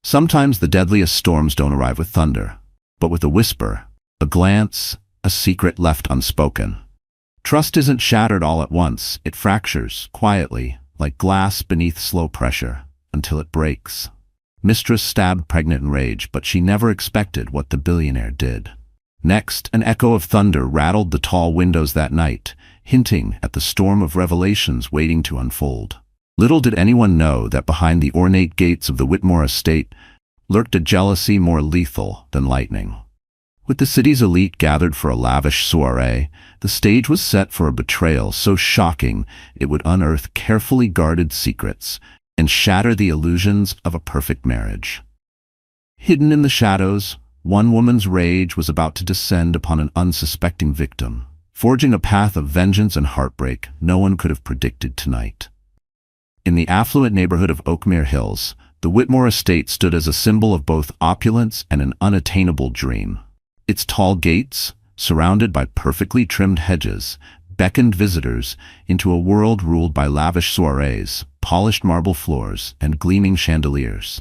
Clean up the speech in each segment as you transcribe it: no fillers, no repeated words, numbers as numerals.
Sometimes the deadliest storms don't arrive with thunder, but with a whisper, a glance, a secret left unspoken. Trust isn't shattered all at once, it fractures, quietly, like glass beneath slow pressure, until it breaks. Mistress stabbed pregnant in rage, but she never expected what the billionaire did. Next, an echo of thunder rattled the tall windows that night, hinting at the storm of revelations waiting to unfold. Little did anyone know that behind the ornate gates of the Whitmore estate lurked a jealousy more lethal than lightning. With the city's elite gathered for a lavish soiree, the stage was set for a betrayal so shocking it would unearth carefully guarded secrets and shatter the illusions of a perfect marriage. Hidden in the shadows, one woman's rage was about to descend upon an unsuspecting victim, forging a path of vengeance and heartbreak no one could have predicted tonight. In the affluent neighborhood of Oakmere Hills, the Whitmore estate stood as a symbol of both opulence and an unattainable dream. Its tall gates, surrounded by perfectly trimmed hedges, beckoned visitors into a world ruled by lavish soirees, polished marble floors, and gleaming chandeliers.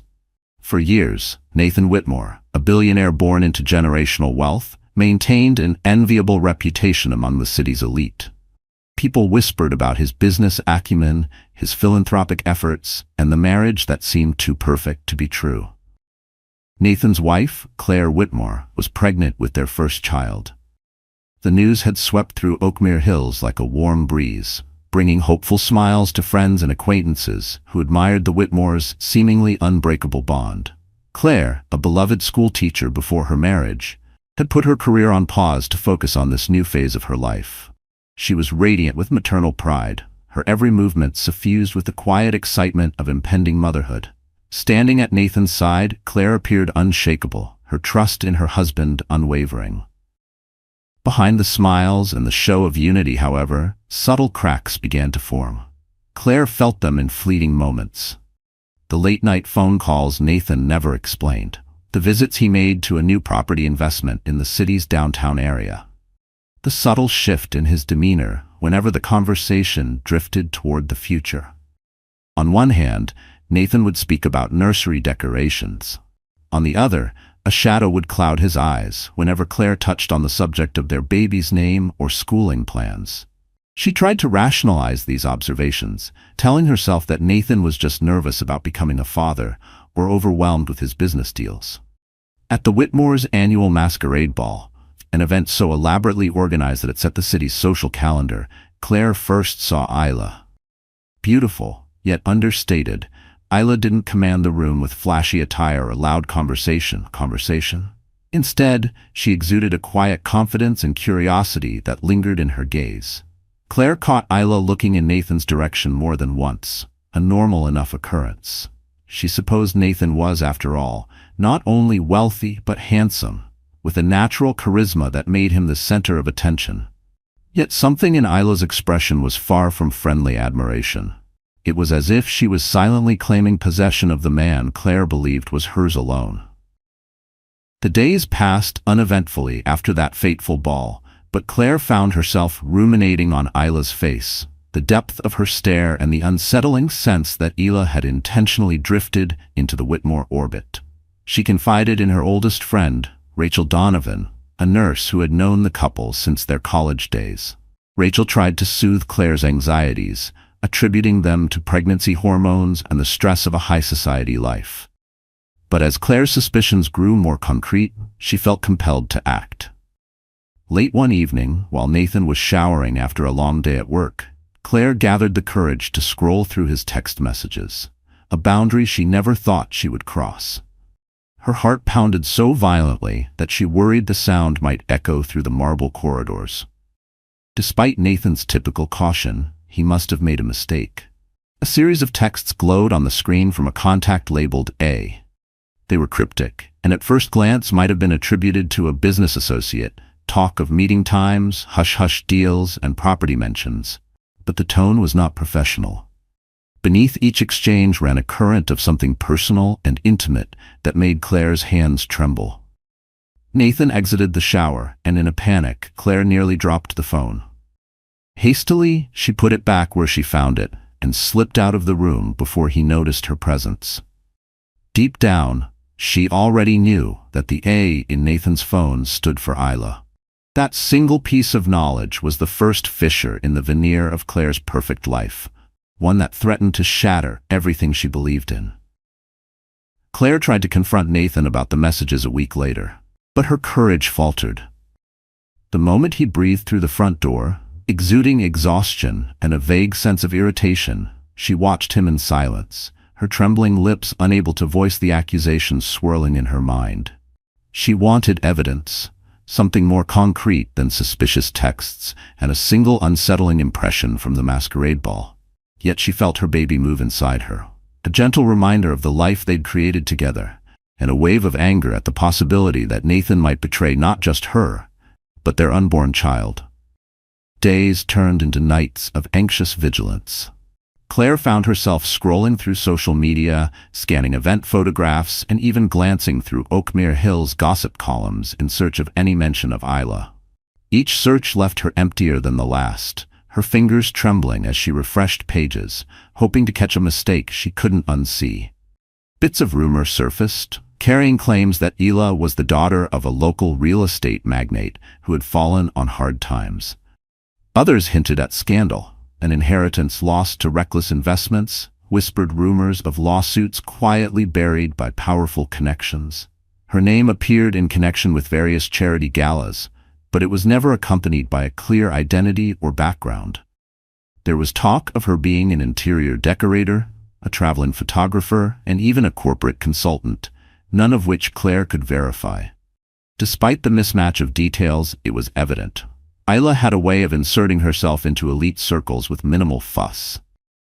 For years, Nathan Whitmore, a billionaire born into generational wealth, maintained an enviable reputation among the city's elite. People whispered about his business acumen, his philanthropic efforts, and the marriage that seemed too perfect to be true. Nathan's wife, Claire Whitmore, was pregnant with their first child. The news had swept through Oakmere Hills like a warm breeze, bringing hopeful smiles to friends and acquaintances who admired the Whitmores' seemingly unbreakable bond. Claire, a beloved schoolteacher before her marriage, had put her career on pause to focus on this new phase of her life. She was radiant with maternal pride, her every movement suffused with the quiet excitement of impending motherhood. Standing at Nathan's side, Claire appeared unshakable, her trust in her husband unwavering. Behind the smiles and the show of unity, however, subtle cracks began to form. Claire felt them in fleeting moments. The late-night phone calls Nathan never explained, the visits he made to a new property investment in the city's downtown area, the subtle shift in his demeanor whenever the conversation drifted toward the future. On one hand, Nathan would speak about nursery decorations. On the other, a shadow would cloud his eyes whenever Claire touched on the subject of their baby's name or schooling plans. She tried to rationalize these observations, telling herself that Nathan was just nervous about becoming a father or overwhelmed with his business deals. At the Whitmore's annual masquerade ball, an event so elaborately organized that it set the city's social calendar, Claire first saw Isla. Beautiful, yet understated, Isla didn't command the room with flashy attire or loud conversation. Instead, she exuded a quiet confidence and curiosity that lingered in her gaze. Claire caught Isla looking in Nathan's direction more than once, a normal enough occurrence. She supposed Nathan was, after all, not only wealthy but handsome, with a natural charisma that made him the center of attention. Yet something in Isla's expression was far from friendly admiration. It was as if she was silently claiming possession of the man Claire believed was hers alone. The days passed uneventfully after that fateful ball, but Claire found herself ruminating on Isla's face, the depth of her stare and the unsettling sense that Isla had intentionally drifted into the Whitmore orbit. She confided in her oldest friend, Rachel Donovan, a nurse who had known the couple since their college days. Rachel tried to soothe Claire's anxieties, attributing them to pregnancy hormones and the stress of a high-society life. But as Claire's suspicions grew more concrete, she felt compelled to act. Late one evening, while Nathan was showering after a long day at work, Claire gathered the courage to scroll through his text messages, a boundary she never thought she would cross. Her heart pounded so violently that she worried the sound might echo through the marble corridors. Despite Nathan's typical caution, he must have made a mistake. A series of texts glowed on the screen from a contact labeled A. They were cryptic, and at first glance might have been attributed to a business associate, talk of meeting times, hush-hush deals, and property mentions. But the tone was not professional. Beneath each exchange ran a current of something personal and intimate that made Claire's hands tremble. Nathan exited the shower, and in a panic, Claire nearly dropped the phone. Hastily, she put it back where she found it and slipped out of the room before he noticed her presence. Deep down, She already knew that the A in Nathan's phone stood for Isla. That single piece of knowledge was the first fissure in the veneer of Claire's perfect life, one that threatened to shatter everything she believed in. Claire tried to confront Nathan about the messages a week later, but her courage faltered. The moment he breathed through the front door, exuding exhaustion and a vague sense of irritation, she watched him in silence, her trembling lips unable to voice the accusations swirling in her mind. She wanted evidence, something more concrete than suspicious texts and a single unsettling impression from the masquerade ball. Yet she felt her baby move inside her, a gentle reminder of the life they'd created together, and a wave of anger at the possibility that Nathan might betray not just her, but their unborn child. Days turned into nights of anxious vigilance. Claire found herself scrolling through social media, scanning event photographs, and even glancing through Oakmere Hill's gossip columns in search of any mention of Isla. Each search left her emptier than the last, her fingers trembling as she refreshed pages, hoping to catch a mistake she couldn't unsee. Bits of rumor surfaced, carrying claims that Isla was the daughter of a local real estate magnate who had fallen on hard times. Others hinted at scandal, an inheritance lost to reckless investments, whispered rumors of lawsuits quietly buried by powerful connections. Her name appeared in connection with various charity galas, but it was never accompanied by a clear identity or background. There was talk of her being an interior decorator, a traveling photographer, and even a corporate consultant, none of which Claire could verify. Despite the mismatch of details, it was evident. Isla had a way of inserting herself into elite circles with minimal fuss.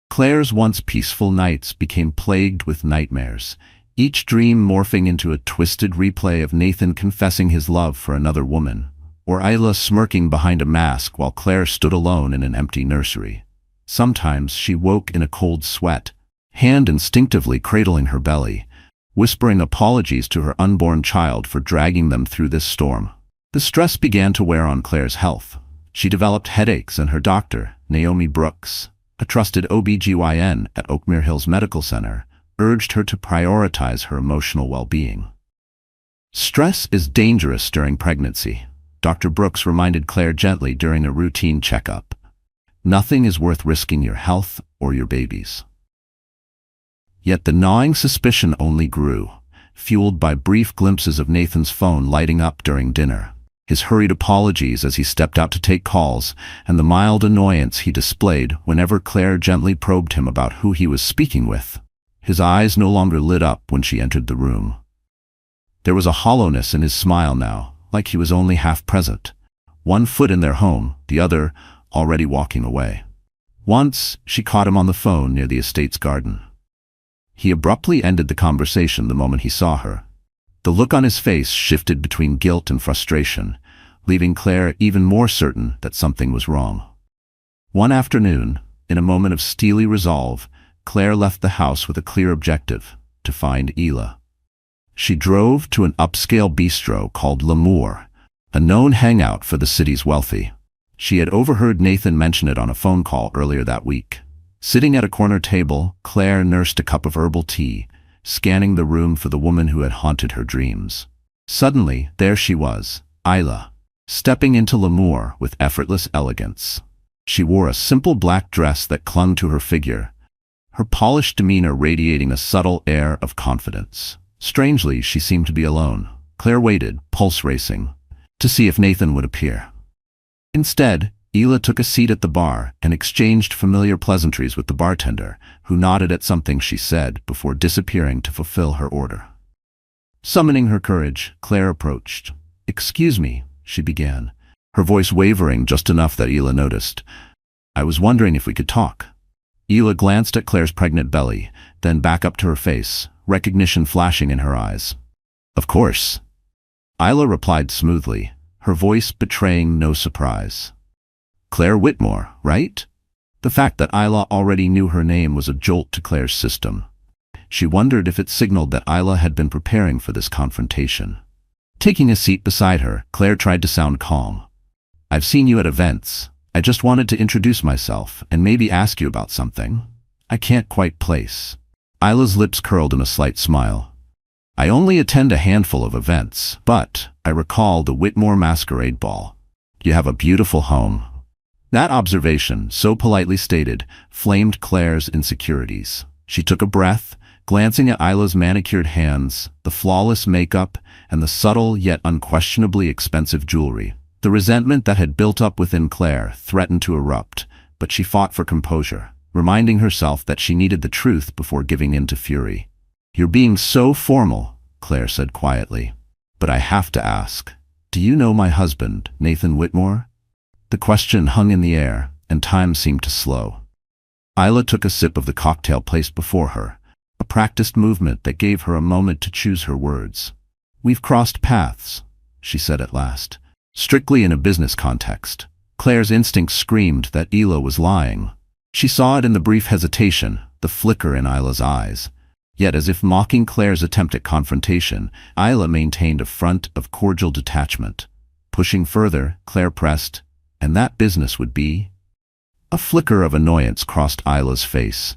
Claire's once peaceful nights became plagued with nightmares, each dream morphing into a twisted replay of Nathan confessing his love for another woman, or Isla smirking behind a mask while Claire stood alone in an empty nursery. Sometimes she woke in a cold sweat, hand instinctively cradling her belly, whispering apologies to her unborn child for dragging them through this storm. The stress began to wear on Claire's health. She developed headaches, and her doctor, Naomi Brooks, a trusted OB/GYN at Oakmere Hills Medical Center, urged her to prioritize her emotional well-being. Stress is dangerous during pregnancy, Dr. Brooks reminded Claire gently during a routine checkup. Nothing is worth risking your health or your baby's. Yet the gnawing suspicion only grew, fueled by brief glimpses of Nathan's phone lighting up during dinner, his hurried apologies as he stepped out to take calls, and the mild annoyance he displayed whenever Claire gently probed him about who he was speaking with. His eyes no longer lit up when she entered the room. There was a hollowness in his smile now, like he was only half present, one foot in their home, the other already walking away. Once, she caught him on the phone near the estate's garden. He abruptly ended the conversation the moment he saw her. The look on his face shifted between guilt and frustration, leaving Claire even more certain that something was wrong. One afternoon, in a moment of steely resolve, Claire left the house with a clear objective: to find Isla. She drove to an upscale bistro called L'Amour, a known hangout for the city's wealthy. She had overheard Nathan mention it on a phone call earlier that week. Sitting at a corner table, Claire nursed a cup of herbal tea, scanning the room for the woman who had haunted her dreams. Suddenly, there she was, Isla, stepping into L'Amour with effortless elegance. She wore a simple black dress that clung to her figure, her polished demeanor radiating a subtle air of confidence. Strangely, she seemed to be alone. Claire waited, pulse racing, to see if Nathan would appear. Instead, Isla took a seat at the bar and exchanged familiar pleasantries with the bartender, who nodded at something she said before disappearing to fulfill her order. Summoning her courage, Claire approached. "Excuse me," she began, her voice wavering just enough that Isla noticed. "I was wondering if we could talk." Isla glanced at Claire's pregnant belly, then back up to her face, recognition flashing in her eyes. "Of course," Isla replied smoothly, her voice betraying no surprise. "Claire Whitmore, right?" The fact that Isla already knew her name was a jolt to Claire's system. She wondered if it signaled that Isla had been preparing for this confrontation. Taking a seat beside her, Claire tried to sound calm. "I've seen you at events. I just wanted to introduce myself and maybe ask you about something I can't quite place." Isla's lips curled in a slight smile. I only attend a handful of events, but I recall the Whitmore masquerade ball. You have a beautiful home. That observation, so politely stated, flamed Claire's insecurities. She took a breath, glancing at Isla's manicured hands, the flawless makeup, and the subtle yet unquestionably expensive jewelry. The resentment that had built up within Claire threatened to erupt, but she fought for composure, reminding herself that she needed the truth before giving in to fury. "You're being so formal," Claire said quietly. "But I have to ask, do you know my husband, Nathan Whitmore?" The question hung in the air, and time seemed to slow. Isla took a sip of the cocktail placed before her, a practiced movement that gave her a moment to choose her words. "We've crossed paths," she said at last. Strictly in a business context, Claire's instinct screamed that Isla was lying. She saw it in the brief hesitation, the flicker in Isla's eyes. Yet, as if mocking Claire's attempt at confrontation, Isla maintained a front of cordial detachment. Pushing further, Claire pressed, "And that business would be?" A flicker of annoyance crossed Isla's face.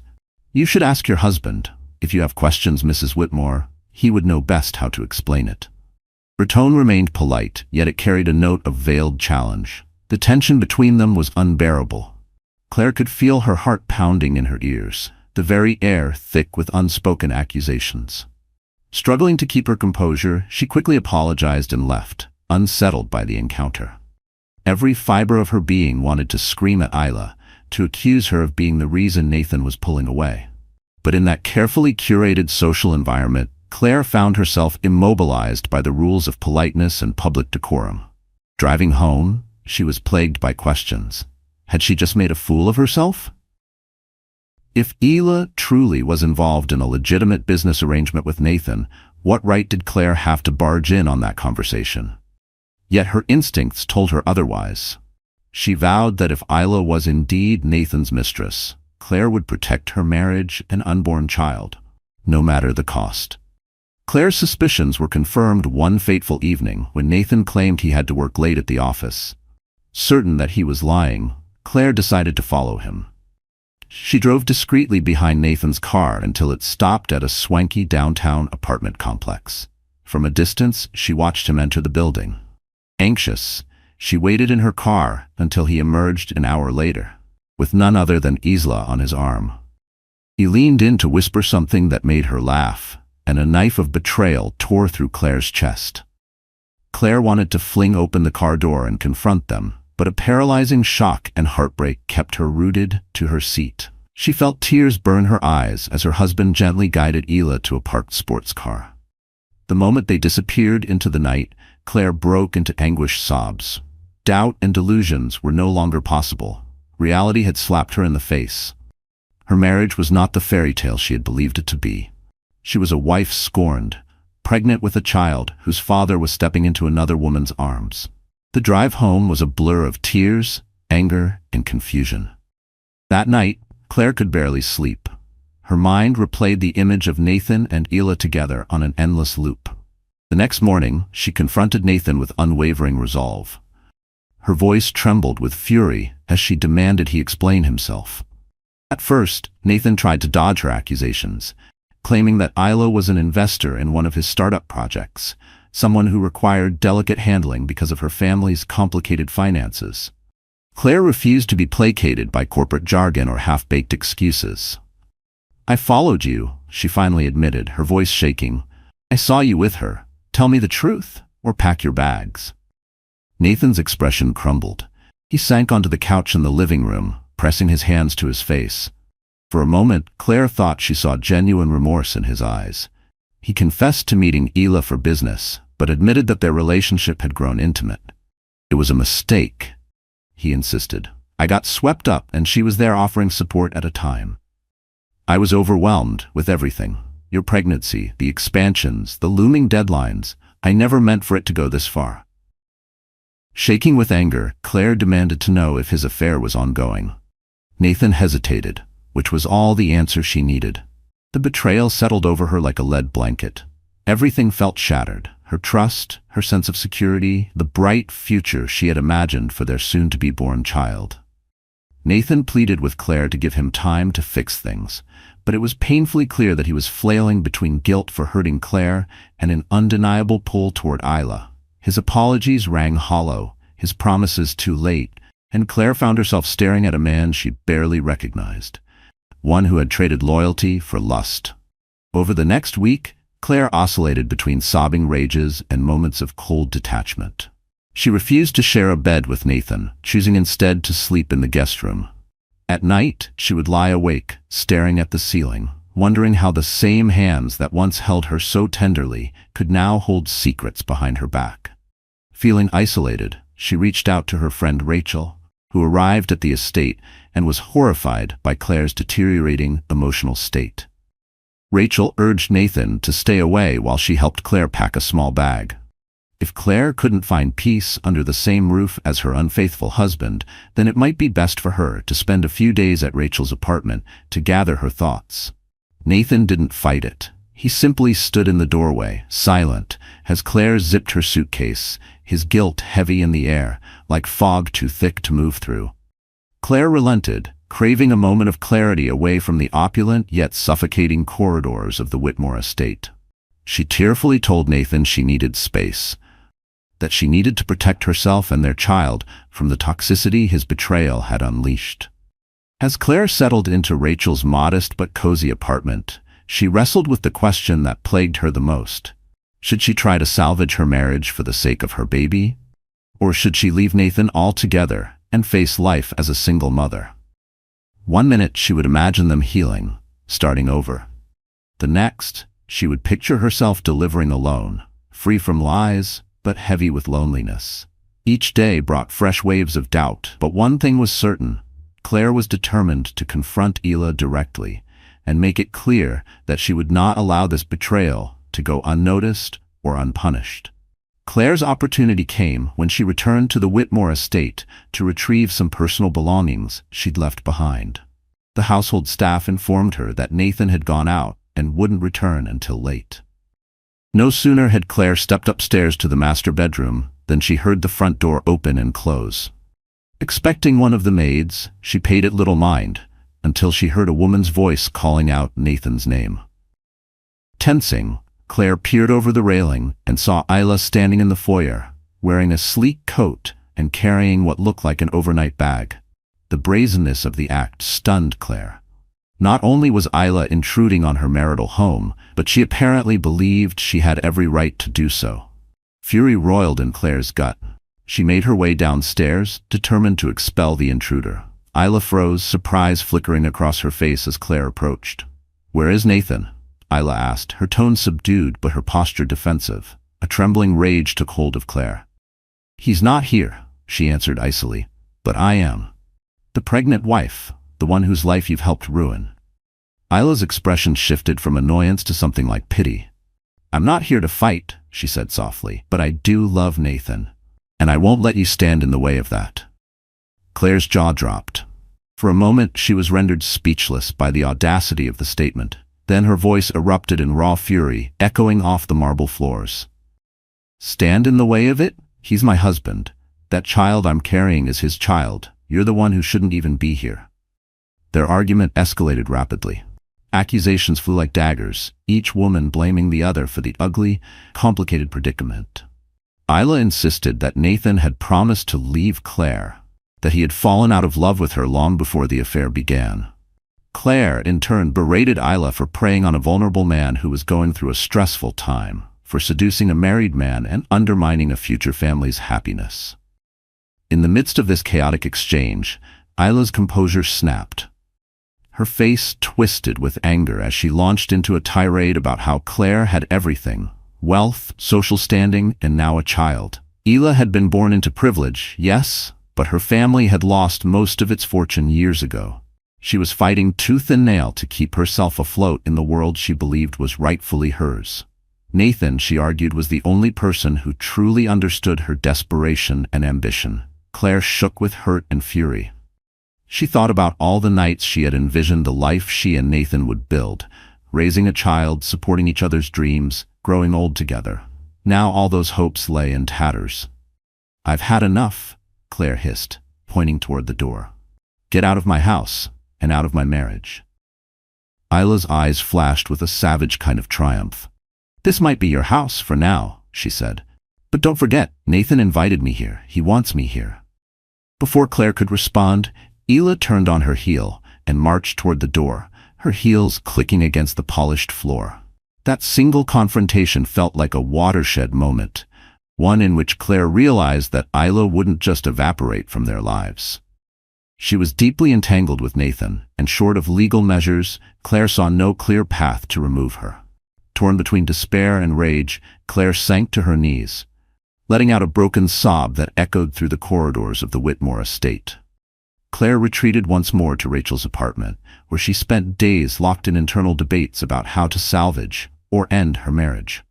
"You should ask your husband. If you have questions, Mrs. Whitmore, he would know best how to explain it." Her tone remained polite, yet it carried a note of veiled challenge. The tension between them was unbearable. Claire could feel her heart pounding in her ears, the very air thick with unspoken accusations. Struggling to keep her composure, she quickly apologized and left, unsettled by the encounter. Every fiber of her being wanted to scream at Isla, to accuse her of being the reason Nathan was pulling away. But in that carefully curated social environment, Claire found herself immobilized by the rules of politeness and public decorum. Driving home, she was plagued by questions. Had she just made a fool of herself? If Isla truly was involved in a legitimate business arrangement with Nathan, what right did Claire have to barge in on that conversation? Yet her instincts told her otherwise. She vowed that if Isla was indeed Nathan's mistress, Claire would protect her marriage and unborn child, no matter the cost. Claire's suspicions were confirmed one fateful evening when Nathan claimed he had to work late at the office. Certain that he was lying, Claire decided to follow him. She drove discreetly behind Nathan's car until it stopped at a swanky downtown apartment complex. From a distance, she watched him enter the building. Anxious, she waited in her car until he emerged an hour later, with none other than Isla on his arm. He leaned in to whisper something that made her laugh, and a knife of betrayal tore through Claire's chest. Claire wanted to fling open the car door and confront them, but a paralyzing shock and heartbreak kept her rooted to her seat. She felt tears burn her eyes as her husband gently guided Isla to a parked sports car. The moment they disappeared into the night, Claire broke into anguished sobs. Doubt and delusions were no longer possible. Reality had slapped her in the face. Her marriage was not the fairy tale she had believed it to be. She was a wife scorned, pregnant with a child whose father was stepping into another woman's arms. The drive home was a blur of tears, anger, and confusion. That night, Claire could barely sleep. Her mind replayed the image of Nathan and Isla together on an endless loop. The next morning, she confronted Nathan with unwavering resolve. Her voice trembled with fury as she demanded he explain himself. At first, Nathan tried to dodge her accusations, claiming that Isla was an investor in one of his startup projects, someone who required delicate handling because of her family's complicated finances. Claire refused to be placated by corporate jargon or half-baked excuses. "I followed you," she finally admitted, her voice shaking. "I saw you with her. Tell me the truth, or pack your bags." Nathan's expression crumbled. He sank onto the couch in the living room, pressing his hands to his face. For a moment, Claire thought she saw genuine remorse in his eyes. He confessed to meeting Isla for business, but admitted that their relationship had grown intimate. "It was a mistake," he insisted. "I got swept up and she was there offering support at a time. I was overwhelmed with everything. Your pregnancy, the expansions, the looming deadlines. I never meant for it to go this far." Shaking with anger, Claire demanded to know if his affair was ongoing. Nathan hesitated, which was all the answer she needed. The betrayal settled over her like a lead blanket. Everything felt shattered. Her trust, her sense of security, the bright future she had imagined for their soon-to-be-born child. Nathan pleaded with Claire to give him time to fix things, but it was painfully clear that he was flailing between guilt for hurting Claire and an undeniable pull toward Isla. His apologies rang hollow, his promises too late, and Claire found herself staring at a man she barely recognized, one who had traded loyalty for lust. Over the next week, Claire oscillated between sobbing rages and moments of cold detachment. She refused to share a bed with Nathan, choosing instead to sleep in the guest room. At night, she would lie awake, staring at the ceiling, wondering how the same hands that once held her so tenderly could now hold secrets behind her back. Feeling isolated, she reached out to her friend Rachel, who arrived at the estate and was horrified by Claire's deteriorating emotional state. Rachel urged Nathan to stay away while she helped Claire pack a small bag. If Claire couldn't find peace under the same roof as her unfaithful husband, then it might be best for her to spend a few days at Rachel's apartment to gather her thoughts. Nathan didn't fight it. He simply stood in the doorway, silent, as Claire zipped her suitcase, his guilt heavy in the air, like fog too thick to move through. Claire relented, craving a moment of clarity away from the opulent yet suffocating corridors of the Whitmore estate. She tearfully told Nathan she needed space, that she needed to protect herself and their child from the toxicity his betrayal had unleashed. As Claire settled into Rachel's modest but cozy apartment, she wrestled with the question that plagued her the most. Should she try to salvage her marriage for the sake of her baby? Or should she leave Nathan altogether and face life as a single mother? One minute she would imagine them healing, starting over. The next, she would picture herself delivering alone, free from lies, but heavy with loneliness. Each day brought fresh waves of doubt, but one thing was certain. Claire was determined to confront Ela directly and make it clear that she would not allow this betrayal to go unnoticed or unpunished. Claire's opportunity came when she returned to the Whitmore estate to retrieve some personal belongings she'd left behind. The household staff informed her that Nathan had gone out and wouldn't return until late. No sooner had Claire stepped upstairs to the master bedroom than she heard the front door open and close. Expecting one of the maids, she paid it little mind until she heard a woman's voice calling out Nathan's name. Tensing, Claire peered over the railing and saw Isla standing in the foyer, wearing a sleek coat and carrying what looked like an overnight bag. The brazenness of the act stunned Claire. Not only was Isla intruding on her marital home, but she apparently believed she had every right to do so. Fury roiled in Claire's gut. She made her way downstairs, determined to expel the intruder. Isla froze, surprise flickering across her face as Claire approached. "Where is Nathan?" Isla asked, her tone subdued but her posture defensive. A trembling rage took hold of Claire. "He's not here," she answered icily, "but I am. The pregnant wife, the one whose life you've helped ruin." Isla's expression shifted from annoyance to something like pity. "I'm not here to fight," she said softly, "but I do love Nathan, and I won't let you stand in the way of that." Claire's jaw dropped. For a moment, she was rendered speechless by the audacity of the statement. Then her voice erupted in raw fury, echoing off the marble floors. "Stand in the way of it? He's my husband. That child I'm carrying is his child. You're the one who shouldn't even be here." Their argument escalated rapidly. Accusations flew like daggers, each woman blaming the other for the ugly, complicated predicament. Isla insisted that Nathan had promised to leave Claire, that he had fallen out of love with her long before the affair began. Claire, in turn, berated Isla for preying on a vulnerable man who was going through a stressful time, for seducing a married man and undermining a future family's happiness. In the midst of this chaotic exchange, Isla's composure snapped. Her face twisted with anger as she launched into a tirade about how Claire had everything: wealth, social standing, and now a child. Ela had been born into privilege, yes, but her family had lost most of its fortune years ago. She was fighting tooth and nail to keep herself afloat in the world she believed was rightfully hers. Nathan, she argued, was the only person who truly understood her desperation and ambition. Claire shook with hurt and fury. She thought about all the nights she had envisioned the life she and Nathan would build, raising a child, supporting each other's dreams, growing old together. Now all those hopes lay in tatters. "I've had enough," Claire hissed, pointing toward the door. "Get out of my house, and out of my marriage." Isla's eyes flashed with a savage kind of triumph. "This might be your house for now," she said. "But don't forget, Nathan invited me here. He wants me here." Before Claire could respond, Isla turned on her heel and marched toward the door, her heels clicking against the polished floor. That single confrontation felt like a watershed moment, one in which Claire realized that Isla wouldn't just evaporate from their lives. She was deeply entangled with Nathan, and short of legal measures, Claire saw no clear path to remove her. Torn between despair and rage, Claire sank to her knees, letting out a broken sob that echoed through the corridors of the Whitmore estate. Claire retreated once more to Rachel's apartment, where she spent days locked in internal debates about how to salvage or end her marriage.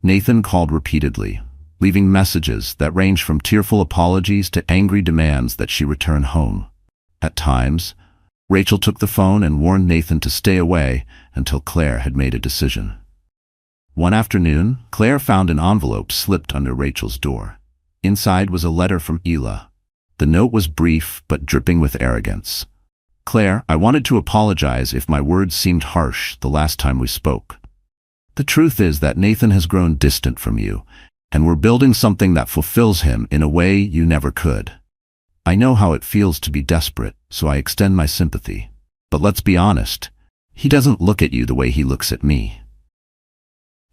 Nathan called repeatedly, leaving messages that ranged from tearful apologies to angry demands that she return home. At times, Rachel took the phone and warned Nathan to stay away until Claire had made a decision. One afternoon, Claire found an envelope slipped under Rachel's door. Inside was a letter from Isla. The note was brief but dripping with arrogance. "Claire, I wanted to apologize if my words seemed harsh the last time we spoke. The truth is that Nathan has grown distant from you, and we're building something that fulfills him in a way you never could. I know how it feels to be desperate, so I extend my sympathy. But let's be honest, he doesn't look at you the way he looks at me.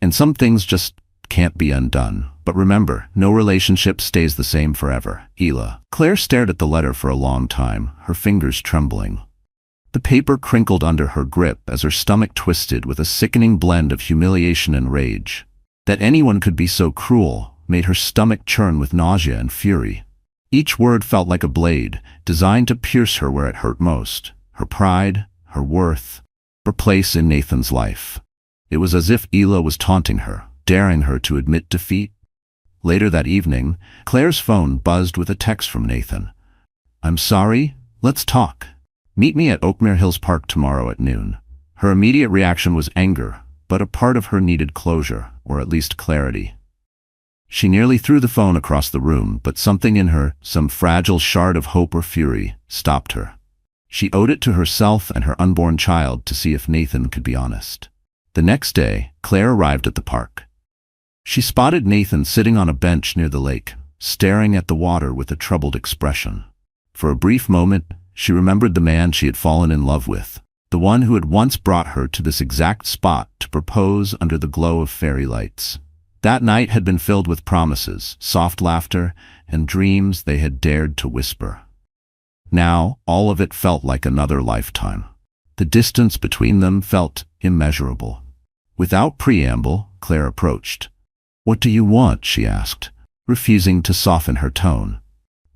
And some things just can't be undone. But remember, no relationship stays the same forever. Isla." Claire stared at the letter for a long time, her fingers trembling. The paper crinkled under her grip as her stomach twisted with a sickening blend of humiliation and rage. That anyone could be so cruel made her stomach churn with nausea and fury. Each word felt like a blade, designed to pierce her where it hurt most: her pride, her worth, her place in Nathan's life. It was as if Isla was taunting her, daring her to admit defeat. Later that evening, Claire's phone buzzed with a text from Nathan. "I'm sorry, let's talk. Meet me at Oakmere Hills Park tomorrow at noon." Her immediate reaction was anger, but a part of her needed closure, or at least clarity. She nearly threw the phone across the room, but something in her, some fragile shard of hope or fury, stopped her. She owed it to herself and her unborn child to see if Nathan could be honest. The next day, Claire arrived at the park. She spotted Nathan sitting on a bench near the lake, staring at the water with a troubled expression. For a brief moment, she remembered the man she had fallen in love with, the one who had once brought her to this exact spot to propose under the glow of fairy lights. That night had been filled with promises, soft laughter, and dreams they had dared to whisper. Now, all of it felt like another lifetime. The distance between them felt immeasurable. Without preamble, Claire approached. "What do you want?" she asked, refusing to soften her tone.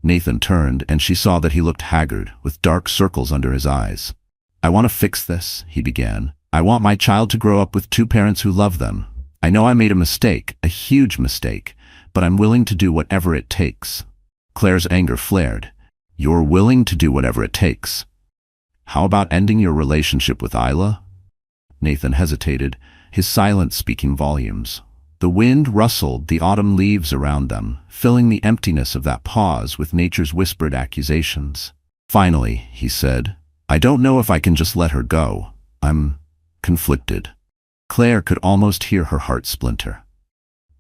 Nathan turned, and she saw that he looked haggard, with dark circles under his eyes. "I want to fix this," he began. "I want my child to grow up with two parents who love them. I know I made a mistake, a huge mistake, but I'm willing to do whatever it takes." Claire's anger flared. "You're willing to do whatever it takes? How about ending your relationship with Isla?" Nathan hesitated, his silence speaking volumes. The wind rustled the autumn leaves around them, filling the emptiness of that pause with nature's whispered accusations. Finally, he said, "I don't know if I can just let her go. I'm conflicted." Claire could almost hear her heart splinter.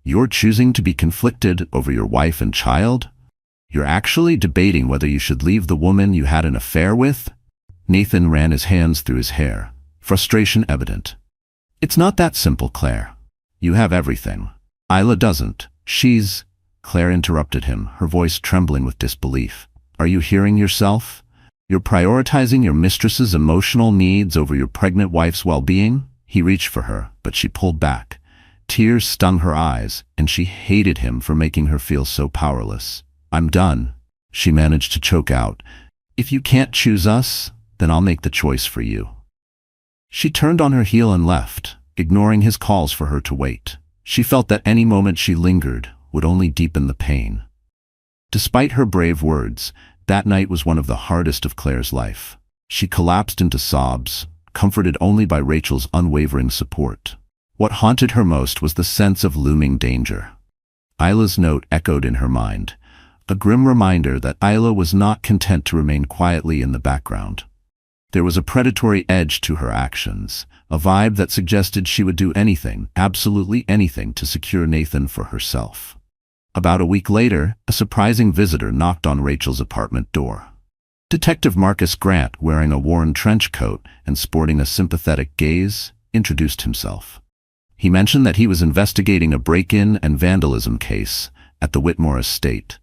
"You're choosing to be conflicted over your wife and child? You're actually debating whether you should leave the woman you had an affair with?" Nathan ran his hands through his hair, frustration evident. "It's not that simple, Claire. You have everything. Isla doesn't. She's—" Claire interrupted him, her voice trembling with disbelief. "Are you hearing yourself? You're prioritizing your mistress's emotional needs over your pregnant wife's well-being?" He reached for her, but she pulled back. Tears stung her eyes, and she hated him for making her feel so powerless. "I'm done," she managed to choke out. "If you can't choose us, then I'll make the choice for you." She turned on her heel and left, ignoring his calls for her to wait. She felt that any moment she lingered would only deepen the pain. Despite her brave words, that night was one of the hardest of Claire's life. She collapsed into sobs, comforted only by Rachel's unwavering support. What haunted her most was the sense of looming danger. Isla's note echoed in her mind, a grim reminder that Isla was not content to remain quietly in the background. There was a predatory edge to her actions, a vibe that suggested she would do anything, absolutely anything, to secure Nathan for herself. About a week later, a surprising visitor knocked on Rachel's apartment door. Detective Marcus Grant, wearing a worn trench coat and sporting a sympathetic gaze, introduced himself. He mentioned that he was investigating a break-in and vandalism case at the Whitmore estate.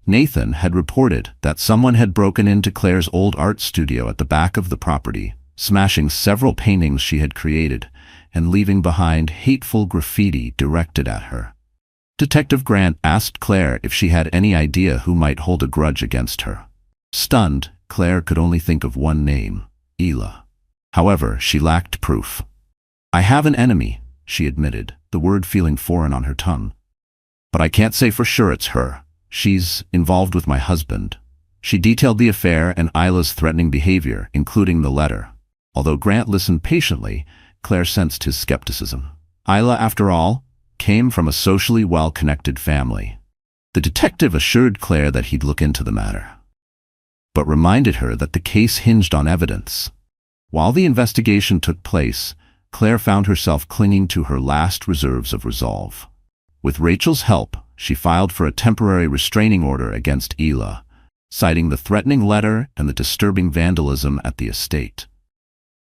Nathan had reported that someone had broken into Claire's old art studio at the back of the property, smashing several paintings she had created and leaving behind hateful graffiti directed at her. Detective Grant asked Claire if she had any idea who might hold a grudge against her. Stunned, Claire could only think of one name: Ela. However, she lacked proof. "I have an enemy," she admitted, the word feeling foreign on her tongue. "But I can't say for sure it's her. She's involved with my husband." She detailed the affair and Ila's threatening behavior, including the letter. Although Grant listened patiently, Claire sensed his skepticism. Ila, after all, came from a socially well-connected family. The detective assured Claire that he'd look into the matter, but reminded her that the case hinged on evidence. While the investigation took place, Claire found herself clinging to her last reserves of resolve. With Rachel's help, she filed for a temporary restraining order against Ela, citing the threatening letter and the disturbing vandalism at the estate.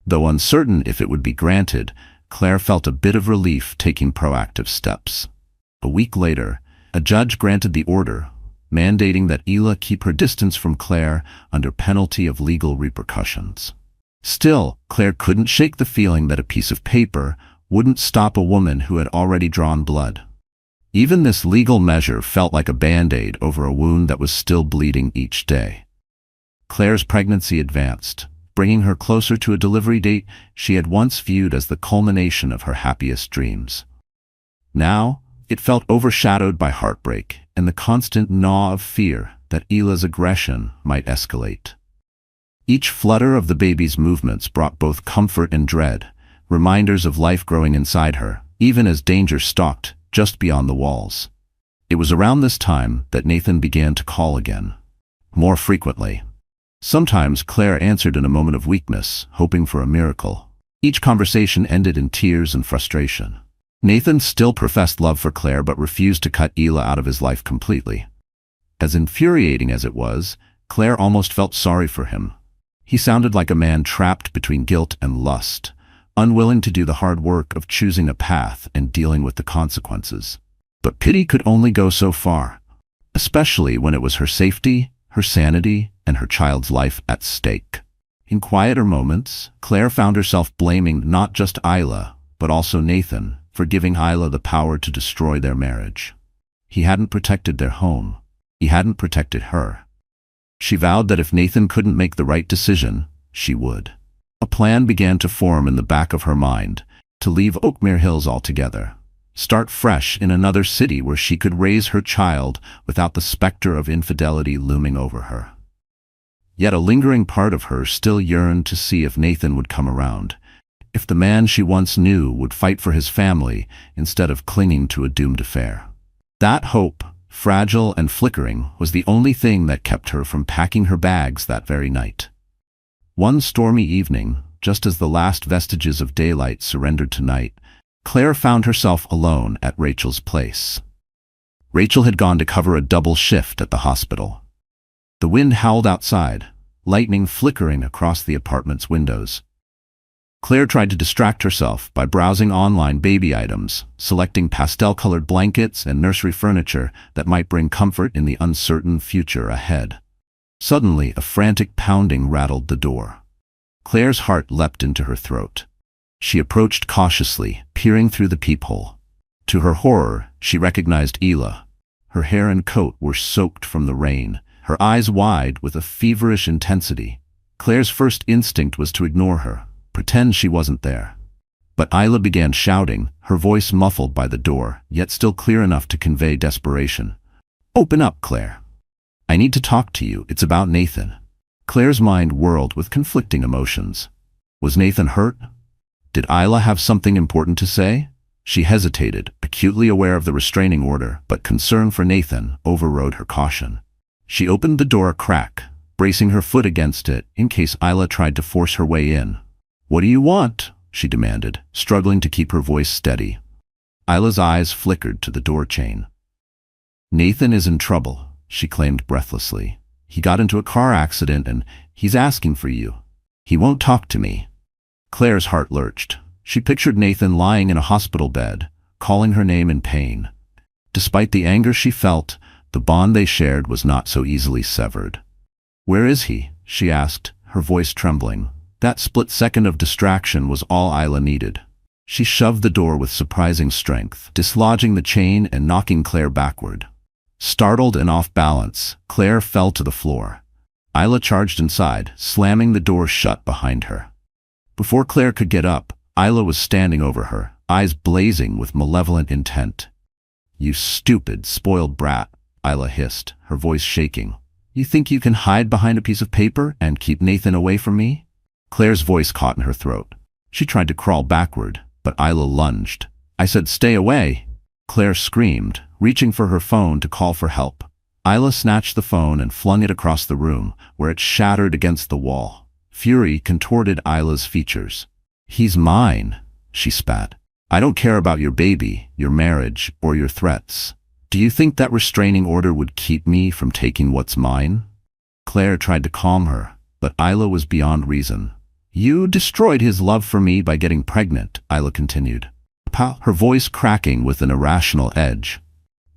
Though uncertain if it would be granted, Claire felt a bit of relief taking proactive steps. A week later, a judge granted the order, mandating that Ela keep her distance from Claire under penalty of legal repercussions. Still, Claire couldn't shake the feeling that a piece of paper wouldn't stop a woman who had already drawn blood. Even this legal measure felt like a band-aid over a wound that was still bleeding each day. Claire's pregnancy advanced, bringing her closer to a delivery date she had once viewed as the culmination of her happiest dreams. Now, it felt overshadowed by heartbreak and the constant gnaw of fear that Ela's aggression might escalate. Each flutter of the baby's movements brought both comfort and dread, reminders of life growing inside her, even as danger stalked just beyond the walls. It was around this time that Nathan began to call again, more frequently. Sometimes Claire answered in a moment of weakness, hoping for a miracle. Each conversation ended in tears and frustration. Nathan still professed love for Claire but refused to cut Ela out of his life completely. As infuriating as it was, Claire almost felt sorry for him. He sounded like a man trapped between guilt and lust, unwilling to do the hard work of choosing a path and dealing with the consequences. But pity could only go so far, especially when it was her safety, her sanity, and her child's life at stake. In quieter moments, Claire found herself blaming not just Ila, but also Nathan, for giving Ila the power to destroy their marriage. He hadn't protected their home. He hadn't protected her. She vowed that if Nathan couldn't make the right decision, she would. A plan began to form in the back of her mind, to leave Oakmere Hills altogether. Start fresh in another city where she could raise her child without the specter of infidelity looming over her. Yet a lingering part of her still yearned to see if Nathan would come around, if the man she once knew would fight for his family instead of clinging to a doomed affair. That hope, fragile and flickering, was the only thing that kept her from packing her bags that very night. One stormy evening, just as the last vestiges of daylight surrendered to night, Claire found herself alone at Rachel's place. Rachel had gone to cover a double shift at the hospital. The wind howled outside, lightning flickering across the apartment's windows. Claire tried to distract herself by browsing online baby items, selecting pastel-colored blankets and nursery furniture that might bring comfort in the uncertain future ahead. Suddenly, a frantic pounding rattled the door. Claire's heart leapt into her throat. She approached cautiously, peering through the peephole. To her horror, she recognized Ela. Her hair and coat were soaked from the rain, her eyes wide with a feverish intensity. Claire's first instinct was to ignore her, pretend she wasn't there. But Ela began shouting, her voice muffled by the door, yet still clear enough to convey desperation. "Open up, Claire. I need to talk to you. It's about Nathan." Claire's mind whirled with conflicting emotions. Was Nathan hurt? Did Ila have something important to say? She hesitated, acutely aware of the restraining order, but concern for Nathan overrode her caution. She opened the door a crack, bracing her foot against it in case Isla tried to force her way in. "What do you want?" she demanded, struggling to keep her voice steady. Isla's eyes flickered to the door chain. "Nathan is in trouble," she claimed breathlessly. "He got into a car accident and he's asking for you. He won't talk to me." Claire's heart lurched. She pictured Nathan lying in a hospital bed, calling her name in pain. Despite the anger she felt, the bond they shared was not so easily severed. "Where is he?" she asked, her voice trembling. That split second of distraction was all Isla needed. She shoved the door with surprising strength, dislodging the chain and knocking Claire backward. Startled and off balance, Claire fell to the floor. Isla charged inside, slamming the door shut behind her. Before Claire could get up, Isla was standing over her, eyes blazing with malevolent intent. "You stupid, spoiled brat," Isla hissed, her voice shaking. "You think you can hide behind a piece of paper and keep Nathan away from me?" Claire's voice caught in her throat. She tried to crawl backward, but Isla lunged. "I said stay away!" Claire screamed, reaching for her phone to call for help. Isla snatched the phone and flung it across the room, where it shattered against the wall. Fury contorted Isla's features. "He's mine," she spat. "I don't care about your baby, your marriage, or your threats. Do you think that restraining order would keep me from taking what's mine?" Claire tried to calm her, but Isla was beyond reason. "You destroyed his love for me by getting pregnant," Isla continued, her voice cracking with an irrational edge.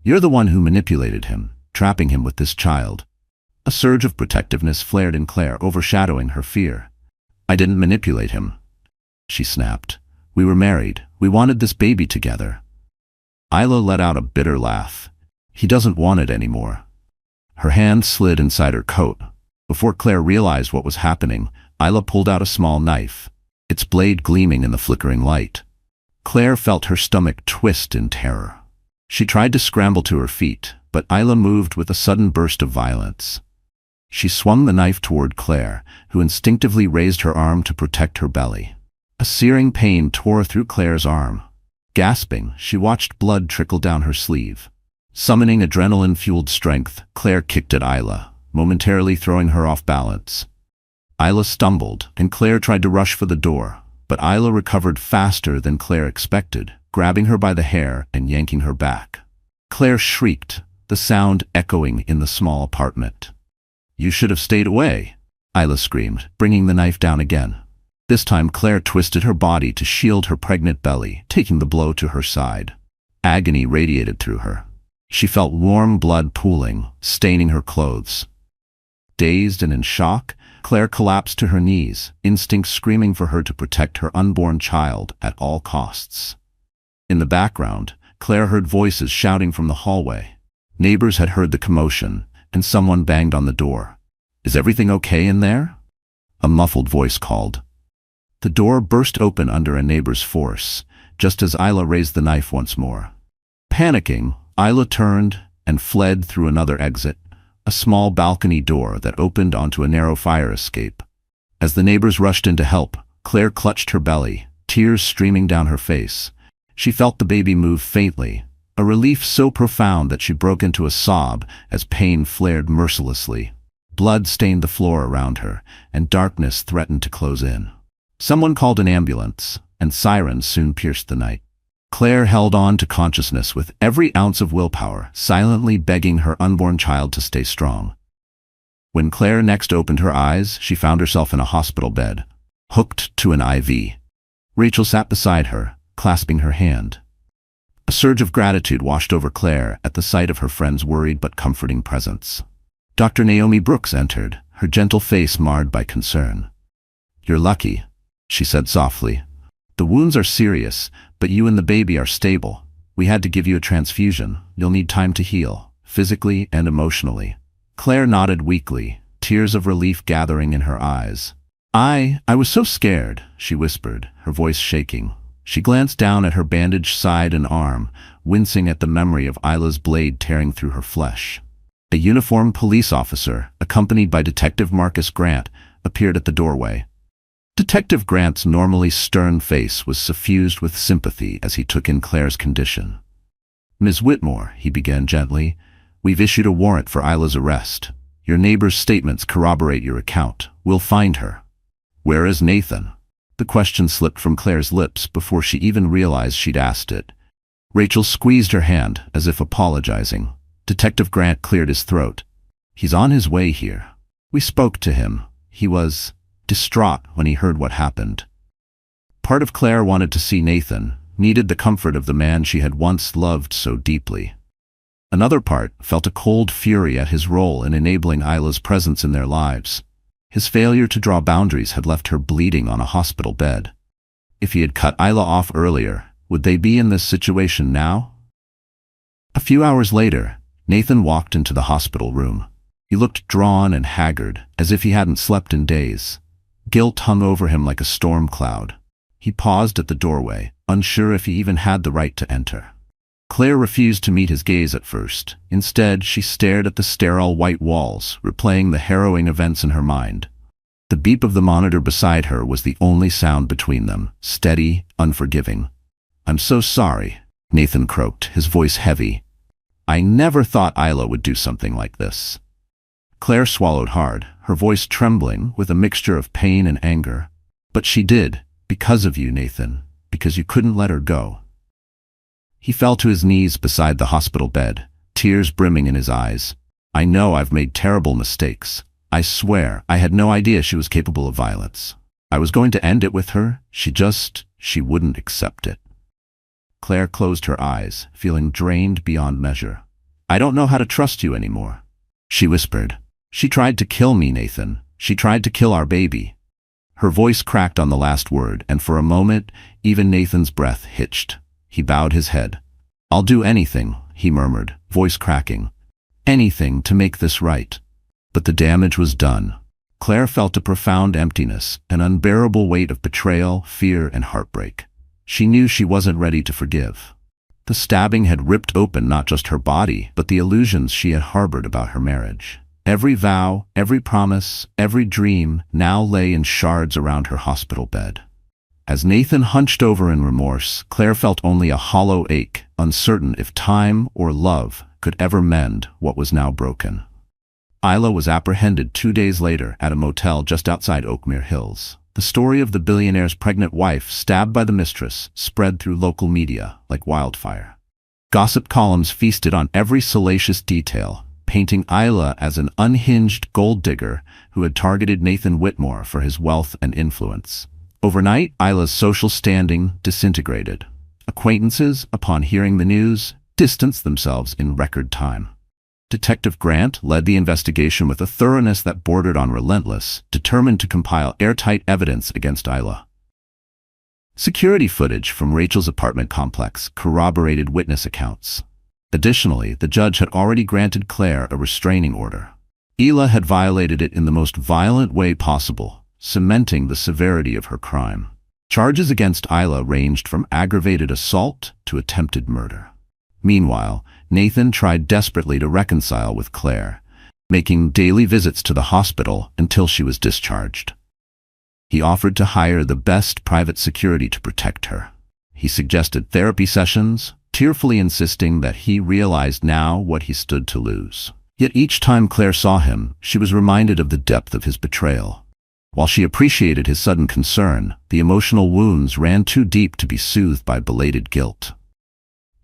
"You're the one who manipulated him, trapping him with this child." A surge of protectiveness flared in Claire, overshadowing her fear. "I didn't manipulate him," she snapped. "We were married. We wanted this baby together." Isla let out a bitter laugh. "He doesn't want it anymore." Her hand slid inside her coat. Before Claire realized what was happening, Isla pulled out a small knife, its blade gleaming in the flickering light. Claire felt her stomach twist in terror. She tried to scramble to her feet, but Isla moved with a sudden burst of violence. She swung the knife toward Claire, who instinctively raised her arm to protect her belly. A searing pain tore through Claire's arm. Gasping, she watched blood trickle down her sleeve. Summoning adrenaline-fueled strength, Claire kicked at Isla, momentarily throwing her off balance. Isla stumbled, and Claire tried to rush for the door, but Isla recovered faster than Claire expected, grabbing her by the hair and yanking her back. Claire shrieked, the sound echoing in the small apartment. "You should have stayed away," Isla screamed, bringing the knife down again. This time Claire twisted her body to shield her pregnant belly, taking the blow to her side. Agony radiated through her. She felt warm blood pooling, staining her clothes. Dazed and in shock, Claire collapsed to her knees, instinct screaming for her to protect her unborn child at all costs. In the background, Claire heard voices shouting from the hallway. Neighbors had heard the commotion, and someone banged on the door. "Is everything okay in there?" A muffled voice called. The door burst open under a neighbor's force, just as Isla raised the knife once more. Panicking, Isla turned and fled through another exit, a small balcony door that opened onto a narrow fire escape. As the neighbors rushed in to help, Claire clutched her belly, tears streaming down her face. She felt the baby move faintly, a relief so profound that she broke into a sob as pain flared mercilessly. Blood stained the floor around her, and darkness threatened to close in. Someone called an ambulance, and sirens soon pierced the night. Claire held on to consciousness with every ounce of willpower, silently begging her unborn child to stay strong. When Claire next opened her eyes, she found herself in a hospital bed, hooked to an IV. Rachel sat beside her, clasping her hand. A surge of gratitude washed over Claire at the sight of her friend's worried but comforting presence. Dr. Naomi Brooks entered, her gentle face marred by concern. "You're lucky," she said softly. "The wounds are serious, but you and the baby are stable. We had to give you a transfusion. You'll need time to heal, physically and emotionally." Claire nodded weakly, tears of relief gathering in her eyes. I was so scared," she whispered, her voice shaking. She glanced down at her bandaged side and arm, wincing at the memory of Isla's blade tearing through her flesh. A uniformed police officer, accompanied by Detective Marcus Grant, appeared at the doorway. Detective Grant's normally stern face was suffused with sympathy as he took in Claire's condition. "Ms. Whitmore," he began gently, "we've issued a warrant for Isla's arrest. Your neighbor's statements corroborate your account. We'll find her. Where is Nathan? The question slipped from Claire's lips before she even realized she'd asked it. Rachel squeezed her hand, as if apologizing. Detective Grant cleared his throat. He's on his way here. We spoke to him. He was distraught when he heard what happened. Part of Claire wanted to see Nathan, needed the comfort of the man she had once loved so deeply. Another part felt a cold fury at his role in enabling Isla's presence in their lives. His failure to draw boundaries had left her bleeding on a hospital bed. If he had cut Isla off earlier, would they be in this situation now? A few hours later, Nathan walked into the hospital room. He looked drawn and haggard, as if he hadn't slept in days. Guilt hung over him like a storm cloud. He paused at the doorway, unsure if he even had the right to enter. Claire refused to meet his gaze at first. Instead, she stared at the sterile white walls, replaying the harrowing events in her mind. The beep of the monitor beside her was the only sound between them, steady, unforgiving. "I'm so sorry," Nathan croaked, his voice heavy. "I never thought Isla would do something like this." Claire swallowed hard, her voice trembling with a mixture of pain and anger. "But she did, because of you, Nathan, because you couldn't let her go." He fell to his knees beside the hospital bed, tears brimming in his eyes. "I know I've made terrible mistakes. I swear I had no idea she was capable of violence. I was going to end it with her. She wouldn't accept it." Claire closed her eyes, feeling drained beyond measure. "I don't know how to trust you anymore," she whispered. "She tried to kill me, Nathan. She tried to kill our baby." Her voice cracked on the last word, and for a moment, even Nathan's breath hitched. He bowed his head. "I'll do anything," he murmured, voice cracking. "Anything to make this right." But the damage was done. Claire felt a profound emptiness, an unbearable weight of betrayal, fear, and heartbreak. She knew she wasn't ready to forgive. The stabbing had ripped open not just her body, but the illusions she had harbored about her marriage. Every vow, every promise, every dream now lay in shards around her hospital bed. As Nathan hunched over in remorse, Claire felt only a hollow ache, uncertain if time or love could ever mend what was now broken. Isla was apprehended 2 days later at a motel just outside Oakmere Hills. The story of the billionaire's pregnant wife stabbed by the mistress spread through local media like wildfire. Gossip columns feasted on every salacious detail, painting Isla as an unhinged gold digger who had targeted Nathan Whitmore for his wealth and influence. Overnight, Isla's social standing disintegrated. Acquaintances, upon hearing the news, distanced themselves in record time. Detective Grant led the investigation with a thoroughness that bordered on relentless, determined to compile airtight evidence against Isla. Security footage from Rachel's apartment complex corroborated witness accounts. Additionally, the judge had already granted Claire a restraining order. Isla had violated it in the most violent way possible, cementing the severity of her crime. Charges against Isla ranged from aggravated assault to attempted murder. Meanwhile, Nathan tried desperately to reconcile with Claire, making daily visits to the hospital until she was discharged. He offered to hire the best private security to protect her. He suggested therapy sessions, tearfully insisting that he realized now what he stood to lose. Yet each time Claire saw him, she was reminded of the depth of his betrayal. While she appreciated his sudden concern, the emotional wounds ran too deep to be soothed by belated guilt.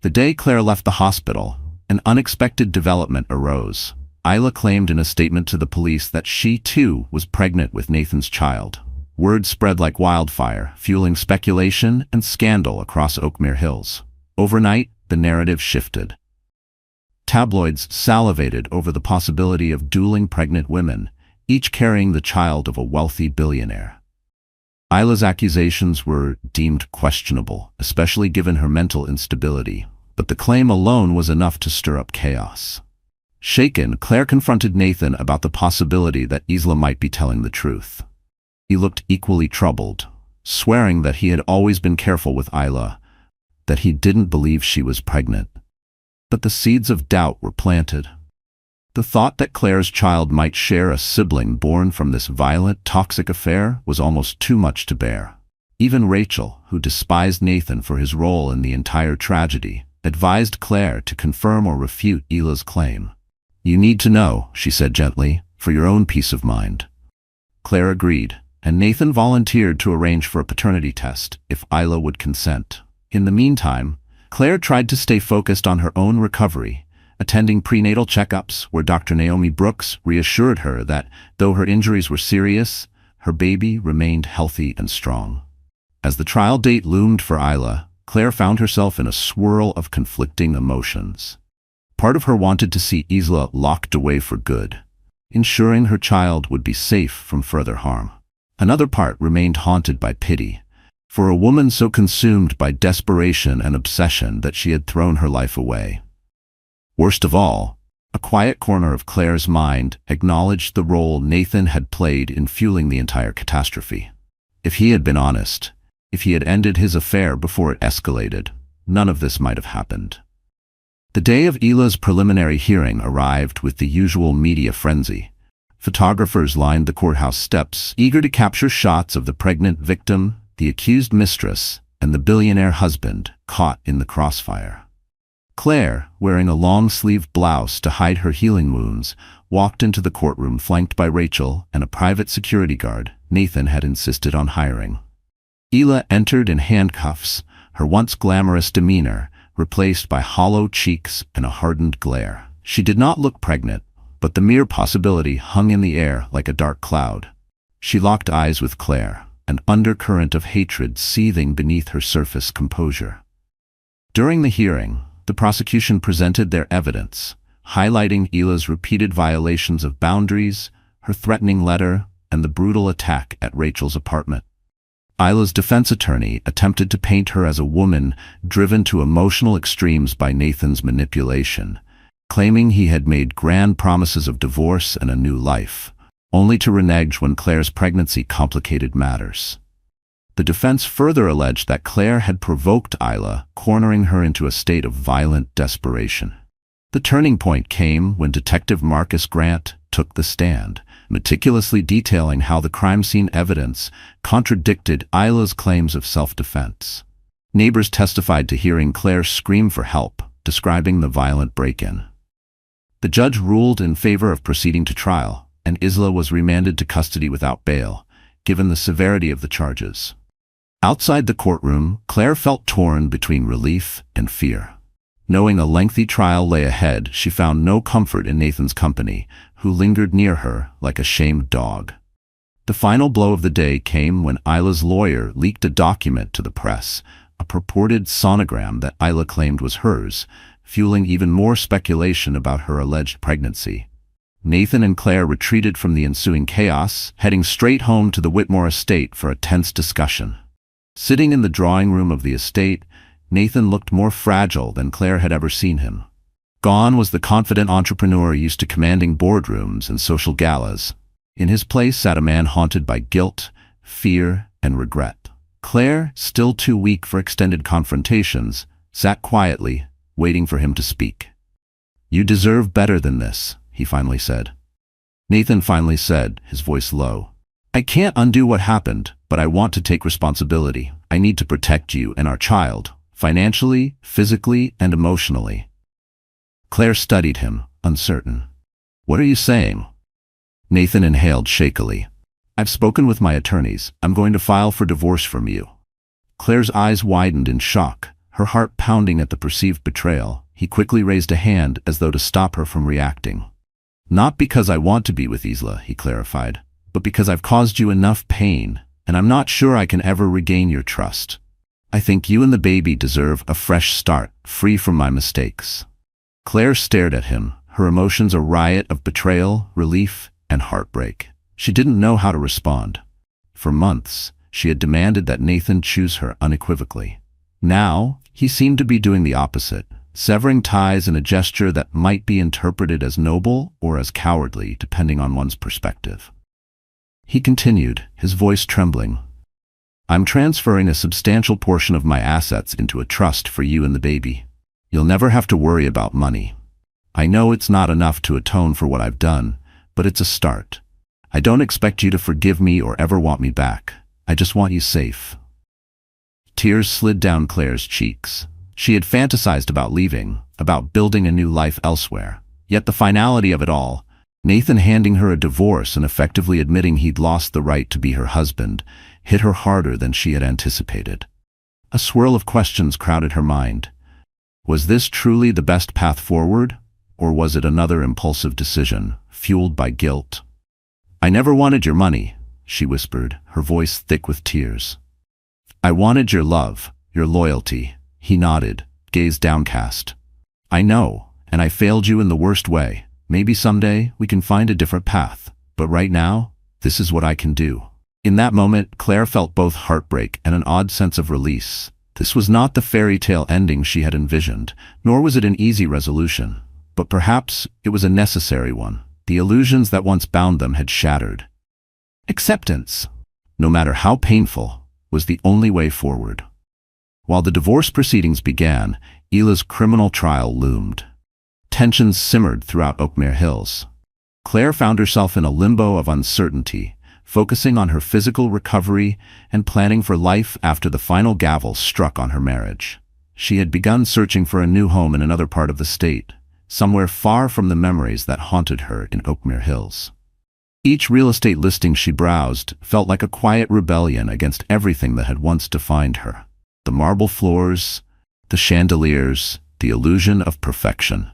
The day Claire left the hospital, an unexpected development arose. Isla claimed in a statement to the police that she, too, was pregnant with Nathan's child. Word spread like wildfire, fueling speculation and scandal across Oakmere Hills. Overnight, the narrative shifted. Tabloids salivated over the possibility of dueling pregnant women, each carrying the child of a wealthy billionaire. Isla's accusations were deemed questionable, especially given her mental instability, but the claim alone was enough to stir up chaos. Shaken, Claire confronted Nathan about the possibility that Isla might be telling the truth. He looked equally troubled, swearing that he had always been careful with Isla, that he didn't believe she was pregnant. But the seeds of doubt were planted. The thought that Claire's child might share a sibling born from this violent, toxic affair was almost too much to bear. Even Rachel, who despised Nathan for his role in the entire tragedy, advised Claire to confirm or refute Isla's claim. "You need to know," she said gently, for your own peace of mind. Claire agreed, and Nathan volunteered to arrange for a paternity test if Isla would consent. In the meantime, Claire tried to stay focused on her own recovery, attending prenatal checkups where Dr. Naomi Brooks reassured her that, though her injuries were serious, her baby remained healthy and strong. As the trial date loomed for Isla, Claire found herself in a swirl of conflicting emotions. Part of her wanted to see Isla locked away for good, ensuring her child would be safe from further harm. Another part remained haunted by pity, for a woman so consumed by desperation and obsession that she had thrown her life away. Worst of all, a quiet corner of Claire's mind acknowledged the role Nathan had played in fueling the entire catastrophe. If he had been honest, if he had ended his affair before it escalated, none of this might have happened. The day of Isla's preliminary hearing arrived with the usual media frenzy. Photographers lined the courthouse steps, eager to capture shots of the pregnant victim, the accused mistress, and the billionaire husband caught in the crossfire. Claire, wearing a long-sleeved blouse to hide her healing wounds, walked into the courtroom flanked by Rachel and a private security guard Nathan had insisted on hiring. Isla entered in handcuffs, her once glamorous demeanor replaced by hollow cheeks and a hardened glare. She did not look pregnant, but the mere possibility hung in the air like a dark cloud. She locked eyes with Claire, an undercurrent of hatred seething beneath her surface composure. During the hearing, the prosecution presented their evidence, highlighting Isla's repeated violations of boundaries, her threatening letter, and the brutal attack at Rachel's apartment. Isla's defense attorney attempted to paint her as a woman driven to emotional extremes by Nathan's manipulation, claiming he had made grand promises of divorce and a new life, only to renege when Claire's pregnancy complicated matters. The defense further alleged that Claire had provoked Isla, cornering her into a state of violent desperation. The turning point came when Detective Marcus Grant took the stand, meticulously detailing how the crime scene evidence contradicted Isla's claims of self-defense. Neighbors testified to hearing Claire scream for help, describing the violent break-in. The judge ruled in favor of proceeding to trial, and Isla was remanded to custody without bail, given the severity of the charges. Outside the courtroom, Claire felt torn between relief and fear. Knowing a lengthy trial lay ahead, she found no comfort in Nathan's company, who lingered near her like a shamed dog. The final blow of the day came when Isla's lawyer leaked a document to the press, a purported sonogram that Isla claimed was hers, fueling even more speculation about her alleged pregnancy. Nathan and Claire retreated from the ensuing chaos, heading straight home to the Whitmore estate for a tense discussion. Sitting in the drawing room of the estate, Nathan looked more fragile than Claire had ever seen him. Gone was the confident entrepreneur used to commanding boardrooms and social galas. In his place sat a man haunted by guilt, fear, and regret. Claire, still too weak for extended confrontations, sat quietly, waiting for him to speak. "You deserve better than this," he finally said. Nathan finally said, his voice low, "I can't undo what happened, but I want to take responsibility. I need to protect you and our child, financially, physically, and emotionally." Claire studied him, uncertain. "What are you saying?" Nathan inhaled shakily. "I've spoken with my attorneys. I'm going to file for divorce from you." Claire's eyes widened in shock, her heart pounding at the perceived betrayal. He quickly raised a hand as though to stop her from reacting. "Not because I want to be with Isla," he clarified, "but because I've caused you enough pain, and I'm not sure I can ever regain your trust. I think you and the baby deserve a fresh start, free from my mistakes." Claire stared at him, her emotions a riot of betrayal, relief, and heartbreak. She didn't know how to respond. For months, she had demanded that Nathan choose her unequivocally. Now, he seemed to be doing the opposite, severing ties in a gesture that might be interpreted as noble or as cowardly, depending on one's perspective. He continued, his voice trembling. "I'm transferring a substantial portion of my assets into a trust for you and the baby. You'll never have to worry about money. I know it's not enough to atone for what I've done, but it's a start. I don't expect you to forgive me or ever want me back. I just want you safe." Tears slid down Claire's cheeks. She had fantasized about leaving, about building a new life elsewhere. Yet the finality of it all, Nathan handing her a divorce and effectively admitting he'd lost the right to be her husband hit her harder than she had anticipated. A swirl of questions crowded her mind. Was this truly the best path forward, or was it another impulsive decision, fueled by guilt? "I never wanted your money," she whispered, her voice thick with tears. "I wanted your love, your loyalty." He nodded, gaze downcast. "I know, and I failed you in the worst way. Maybe someday we can find a different path, but right now, this is what I can do." In that moment, Claire felt both heartbreak and an odd sense of release. This was not the fairy tale ending she had envisioned, nor was it an easy resolution. But perhaps it was a necessary one. The illusions that once bound them had shattered. Acceptance, no matter how painful, was the only way forward. While the divorce proceedings began, Ila's criminal trial loomed. Tensions simmered throughout Oakmere Hills. Claire found herself in a limbo of uncertainty, focusing on her physical recovery and planning for life after the final gavel struck on her marriage. She had begun searching for a new home in another part of the state, somewhere far from the memories that haunted her in Oakmere Hills. Each real estate listing she browsed felt like a quiet rebellion against everything that had once defined her. The marble floors, the chandeliers, the illusion of perfection.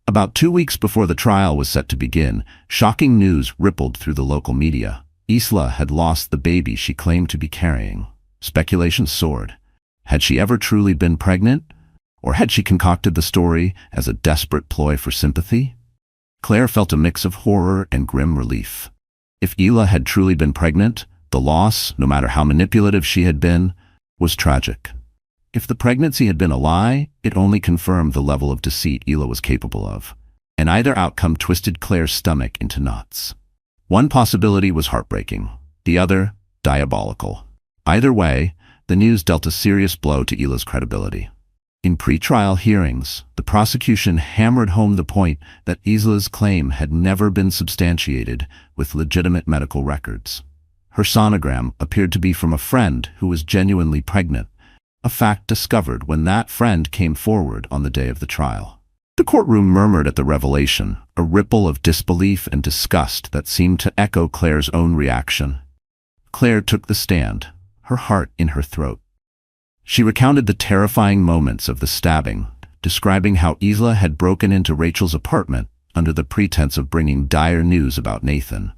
About 2 weeks before the trial was set to begin, shocking news rippled through the local media. Isla had lost the baby she claimed to be carrying. Speculation soared. Had she ever truly been pregnant? Or had she concocted the story as a desperate ploy for sympathy? Claire felt a mix of horror and grim relief. If Isla had truly been pregnant, the loss, no matter how manipulative she had been, was tragic. If the pregnancy had been a lie, it only confirmed the level of deceit Isla was capable of. And either outcome twisted Claire's stomach into knots. One possibility was heartbreaking, the other, diabolical. Either way, the news dealt a serious blow to Ila's credibility. In pre-trial hearings, the prosecution hammered home the point that Isla's claim had never been substantiated with legitimate medical records. Her sonogram appeared to be from a friend who was genuinely pregnant, a fact discovered when that friend came forward on the day of the trial. The courtroom murmured at the revelation, a ripple of disbelief and disgust that seemed to echo Claire's own reaction. Claire took the stand, her heart in her throat. She recounted the terrifying moments of the stabbing, describing how Isla had broken into Rachel's apartment under the pretense of bringing dire news about Nathan.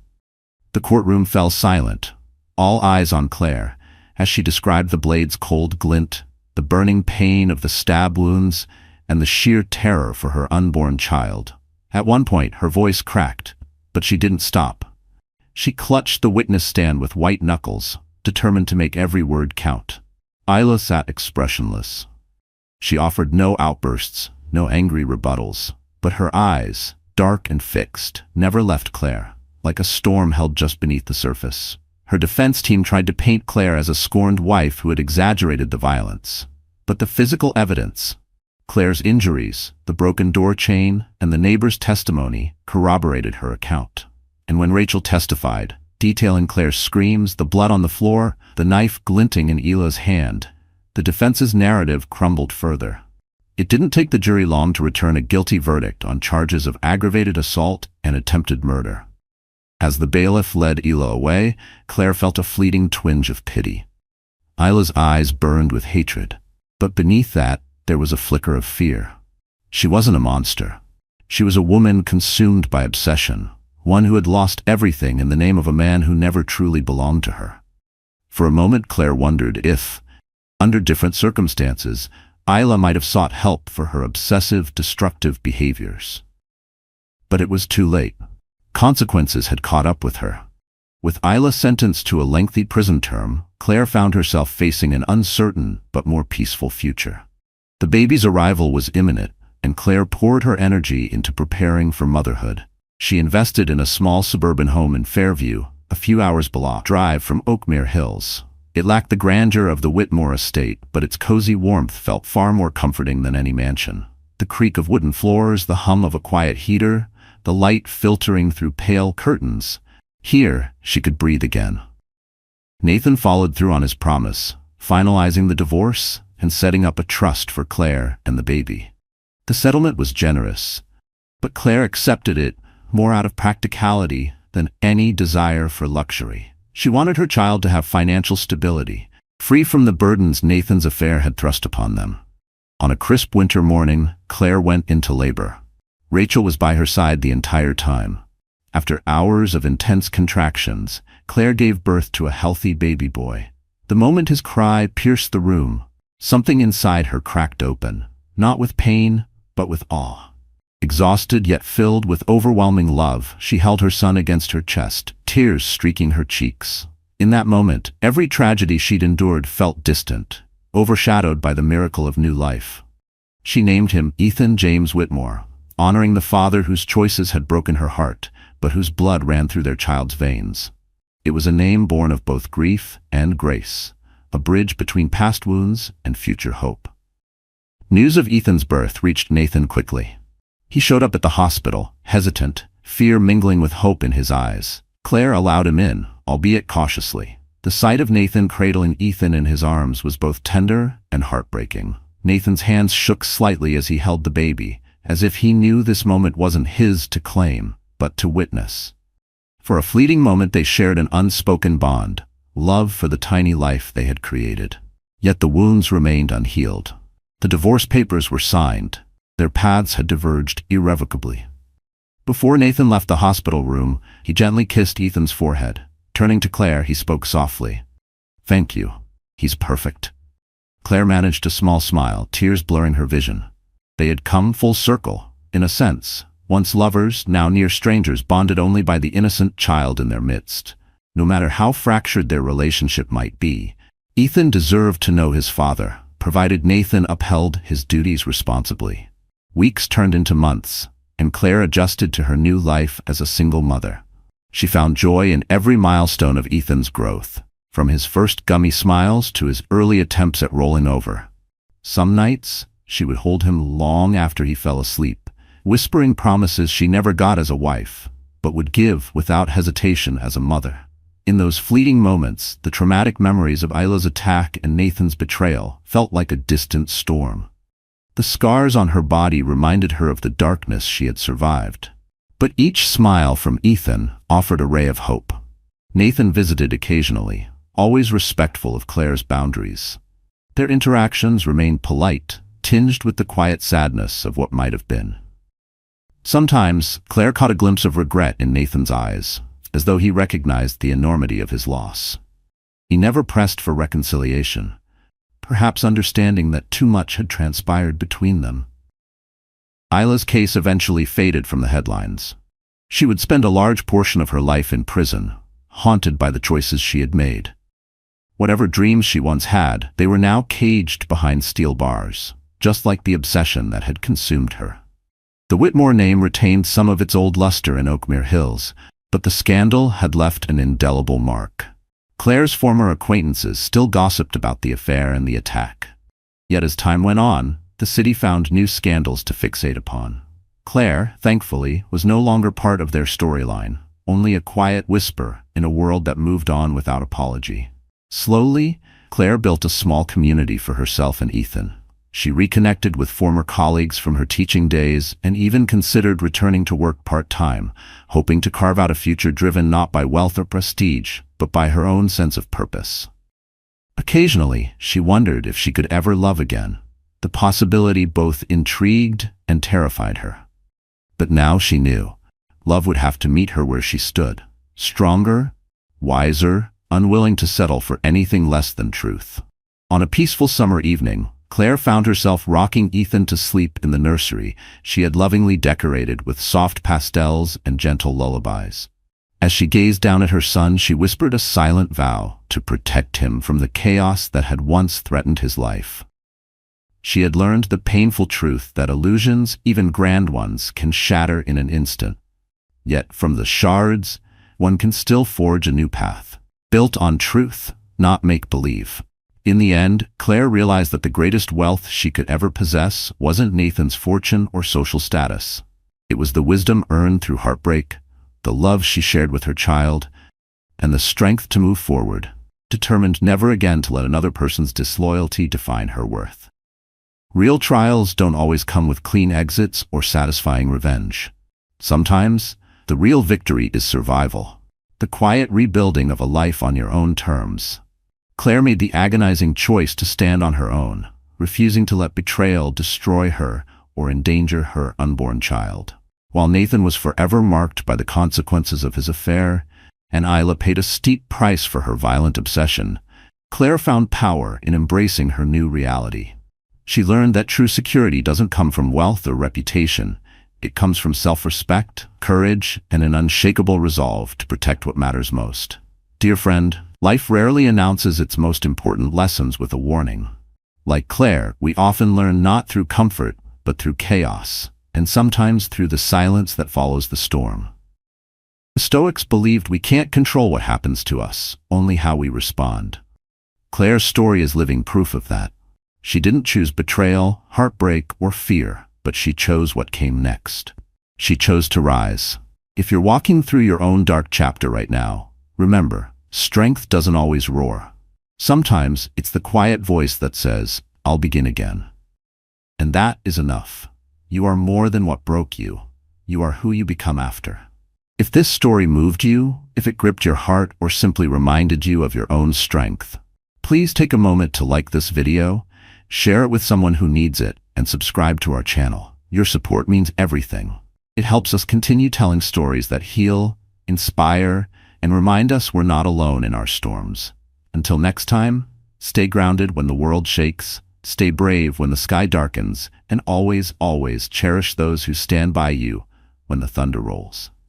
The courtroom fell silent, all eyes on Claire, as she described the blade's cold glint, the burning pain of the stab wounds, and the sheer terror for her unborn child. At one point, her voice cracked, but she didn't stop. She clutched the witness stand with white knuckles, determined to make every word count. Isla sat expressionless. She offered no outbursts, no angry rebuttals, but her eyes, dark and fixed, never left Claire, like a storm held just beneath the surface. Her defense team tried to paint Claire as a scorned wife who had exaggerated the violence. But the physical evidence, Claire's injuries, the broken door chain, and the neighbor's testimony corroborated her account. And when Rachel testified, detailing Claire's screams, the blood on the floor, the knife glinting in Ila's hand, the defense's narrative crumbled further. It didn't take the jury long to return a guilty verdict on charges of aggravated assault and attempted murder. As the bailiff led Ila away, Claire felt a fleeting twinge of pity. Ila's eyes burned with hatred, but beneath that, there was a flicker of fear. She wasn't a monster. She was a woman consumed by obsession, one who had lost everything in the name of a man who never truly belonged to her. For a moment, Claire wondered if, under different circumstances, Isla might have sought help for her obsessive, destructive behaviors. But it was too late. Consequences had caught up with her. With Isla sentenced to a lengthy prison term, Claire found herself facing an uncertain but more peaceful future. The baby's arrival was imminent, and Claire poured her energy into preparing for motherhood. She invested in a small suburban home in Fairview, a few hours block drive from Oakmere Hills. It lacked the grandeur of the Whitmore estate, but its cozy warmth felt far more comforting than any mansion. The creak of wooden floors, the hum of a quiet heater, the light filtering through pale curtains. Here, she could breathe again. Nathan followed through on his promise, finalizing the divorce and setting up a trust for Claire and the baby. The settlement was generous, but Claire accepted it more out of practicality than any desire for luxury. She wanted her child to have financial stability, free from the burdens Nathan's affair had thrust upon them. On a crisp winter morning, Claire went into labor. Rachel was by her side the entire time. After hours of intense contractions, Claire gave birth to a healthy baby boy. The moment his cry pierced the room, something inside her cracked open, not with pain, but with awe. Exhausted yet filled with overwhelming love, she held her son against her chest, tears streaking her cheeks. In that moment, every tragedy she'd endured felt distant, overshadowed by the miracle of new life. She named him Ethan James Whitmore, honoring the father whose choices had broken her heart, but whose blood ran through their child's veins. It was a name born of both grief and grace, a bridge between past wounds and future hope. News of Ethan's birth reached Nathan quickly. He showed up at the hospital, hesitant, fear mingling with hope in his eyes. Claire allowed him in, albeit cautiously. The sight of Nathan cradling Ethan in his arms was both tender and heartbreaking. Nathan's hands shook slightly as he held the baby, as if he knew this moment wasn't his to claim, but to witness. For a fleeting moment they shared an unspoken bond, love for the tiny life they had created. Yet the wounds remained unhealed. The divorce papers were signed. Their paths had diverged irrevocably. Before Nathan left the hospital room, he gently kissed Ethan's forehead. Turning to Claire, he spoke softly. "Thank you. He's perfect." Claire managed a small smile, tears blurring her vision. They had come full circle, in a sense. Once lovers, now near strangers, bonded only by the innocent child in their midst. No matter how fractured their relationship might be, Ethan deserved to know his father, provided Nathan upheld his duties responsibly. Weeks turned into months, and Claire adjusted to her new life as a single mother. She found joy in every milestone of Ethan's growth, from his first gummy smiles to his early attempts at rolling over. Some nights, she would hold him long after he fell asleep, whispering promises she never got as a wife, but would give without hesitation as a mother. In those fleeting moments, the traumatic memories of Isla's attack and Nathan's betrayal felt like a distant storm. The scars on her body reminded her of the darkness she had survived. But each smile from Ethan offered a ray of hope. Nathan visited occasionally, always respectful of Claire's boundaries. Their interactions remained polite, tinged with the quiet sadness of what might have been. Sometimes, Claire caught a glimpse of regret in Nathan's eyes, as though he recognized the enormity of his loss. He never pressed for reconciliation, perhaps understanding that too much had transpired between them. Isla's case eventually faded from the headlines. She would spend a large portion of her life in prison, haunted by the choices she had made. Whatever dreams she once had, they were now caged behind steel bars, just like the obsession that had consumed her. The Whitmore name retained some of its old luster in Oakmere Hills, but the scandal had left an indelible mark. Claire's former acquaintances still gossiped about the affair and the attack. Yet as time went on, the city found new scandals to fixate upon. Claire, thankfully, was no longer part of their storyline, only a quiet whisper in a world that moved on without apology. Slowly, Claire built a small community for herself and Ethan. She reconnected with former colleagues from her teaching days and even considered returning to work part-time, hoping to carve out a future driven not by wealth or prestige, but by her own sense of purpose. Occasionally, she wondered if she could ever love again. The possibility both intrigued and terrified her. But now she knew. Love would have to meet her where she stood, stronger, wiser, unwilling to settle for anything less than truth. On a peaceful summer evening, Claire found herself rocking Ethan to sleep in the nursery she had lovingly decorated with soft pastels and gentle lullabies. As she gazed down at her son, she whispered a silent vow to protect him from the chaos that had once threatened his life. She had learned the painful truth that illusions, even grand ones, can shatter in an instant. Yet from the shards, one can still forge a new path, built on truth, not make-believe. In the end, Claire realized that the greatest wealth she could ever possess wasn't Nathan's fortune or social status. It was the wisdom earned through heartbreak, the love she shared with her child, and the strength to move forward, determined never again to let another person's disloyalty define her worth. Real trials don't always come with clean exits or satisfying revenge. Sometimes, The real victory is survival. The quiet rebuilding of a life on your own terms. Claire made the agonizing choice to stand on her own, refusing to let betrayal destroy her or endanger her unborn child. While Nathan was forever marked by the consequences of his affair, and Isla paid a steep price for her violent obsession, Claire found power in embracing her new reality. She learned that true security doesn't come from wealth or reputation. It comes from self-respect, courage, and an unshakable resolve to protect what matters most. Dear friend, life rarely announces its most important lessons with a warning. Like Claire, we often learn not through comfort, but through chaos, and sometimes through the silence that follows the storm. The Stoics believed we can't control what happens to us, only how we respond. Claire's story is living proof of that. She didn't choose betrayal, heartbreak, or fear, but she chose what came next. She chose to rise. If you're walking through your own dark chapter right now, remember, strength doesn't always roar. Sometimes it's the quiet voice that says, "I'll begin again." And that is enough. You are more than what broke you. You are who you become after. If this story moved you, if it gripped your heart, or simply reminded you of your own strength, please take a moment to like this video, share it with someone who needs it, and subscribe to our channel. Your support means everything. It helps us continue telling stories that heal, inspire, and remind us we're not alone in our storms. Until next time, stay grounded when the world shakes, stay brave when the sky darkens, and always, always cherish those who stand by you when the thunder rolls.